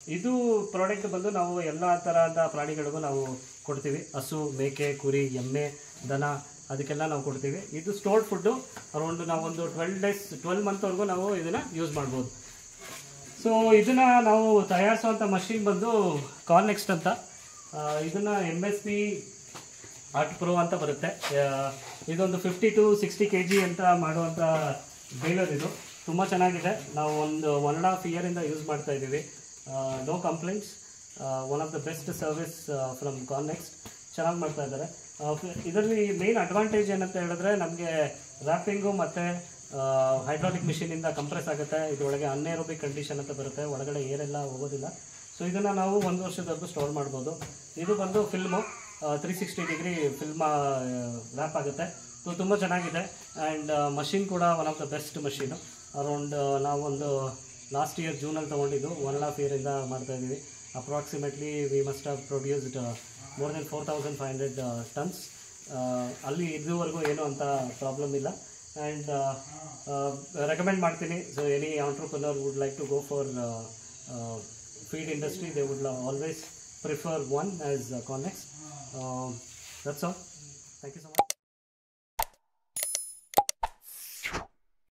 ಇದು ಪ್ರಾಡಕ್ಟ್ ಬಂದು ನಾವು ಎಲ್ಲ ತರಹದ ಪ್ರಾಣಿಗಳಿಗೂ ನಾವು ಕೊಡ್ತೀವಿ. ಹಸು, ಮೇಕೆ, ಕುರಿ, ಎಮ್ಮೆ, ದನ ಅದಕ್ಕೆಲ್ಲ ನಾವು ಕೊಡ್ತೀವಿ. ಇದು ಸ್ಟೋರ್ಡ್ ಫುಡ್ಡು. ಅರೌಂಡ್ ನಾವೊಂದು 12 ಮಂತ್ವರೆಗೂ ನಾವು ಇದನ್ನು ಯೂಸ್ ಮಾಡ್ಬೋದು. ಸೊ ಇದನ್ನು ನಾವು ತಯಾರಿಸುವಂಥ ಮಷಿನ್ ಬಂದು ಕಾರ್ನೆಕ್ಸ್ಟ್ ಅಂತ. ಇದನ್ನು MSP ಆರ್ಟ್ ಪ್ರೋ ಅಂತ ಬರುತ್ತೆ. ಇದೊಂದು 50 to 60 kg ಅಂತ ಮಾಡುವಂಥ ಬೇಲರ್. ಇದು ತುಂಬ ಚೆನ್ನಾಗಿದೆ. ನಾವು ಒಂದು 1.5 year ಯೂಸ್ ಮಾಡ್ತಾ ಇದ್ದೀವಿ. No complaints. One of the best service from CarNext. ಚೆನ್ನಾಗಿ ಮಾಡ್ತಾ ಇದ್ದಾರೆ. ಇದರಲ್ಲಿ ಮೇನ್ ಅಡ್ವಾಂಟೇಜ್ ಏನಂತ ಹೇಳಿದ್ರೆ ನಮಗೆ ರ್ಯಾಪಿಂಗು ಮತ್ತು ಹೈಡ್ರಾಲಿಕ್ ಮಿಷಿನಿಂದ ಕಂಪ್ರೆಸ್ ಆಗುತ್ತೆ. ಇದರೊಳಗೆ ಅನ್ಏರೋಬಿಕ್ ಕಂಡೀಷನ್ ಅಂತ ಬರುತ್ತೆ, ಒಳಗಡೆ ಏರೆಲ್ಲ ಹೋಗೋದಿಲ್ಲ. ಸೊ ಇದನ್ನು ನಾವು 1 ವರ್ಷದವರೆಗೂ ಸ್ಟೋರ್ ಮಾಡ್ಬೋದು. ಇದು ಬಂದು ಫಿಲ್ಮು 360 ಡಿಗ್ರಿ ಫಿಲ್ಮ್ ರ್ಯಾಪ್ ಆಗುತ್ತೆ. ಸೊ ತುಂಬ ಚೆನ್ನಾಗಿದೆ. ಆ್ಯಂಡ್ ಮಷಿನ್ ಕೂಡ one of the best machine. Around ನಾವೊಂದು ಲಾಸ್ಟ್ ಇಯರ್ ಜೂನಲ್ಲಿ ತೊಗೊಂಡಿದ್ದು 1.5 year ಮಾಡ್ತಾಯಿದ್ದೀವಿ. Approximately we must have produced more than 4,500 tons. ಅಲ್ಲಿ ಇದುವರೆಗೂ ಏನೂ ಅಂತ ಪ್ರಾಬ್ಲಮ್ ಇಲ್ಲ. ಆ್ಯಂಡ್ ರೆಕಮೆಂಡ್ ಮಾಡ್ತೀನಿ. So any entrepreneur would like to go for feed industry, they would always prefer one as Connex. That's all. Thank you so much.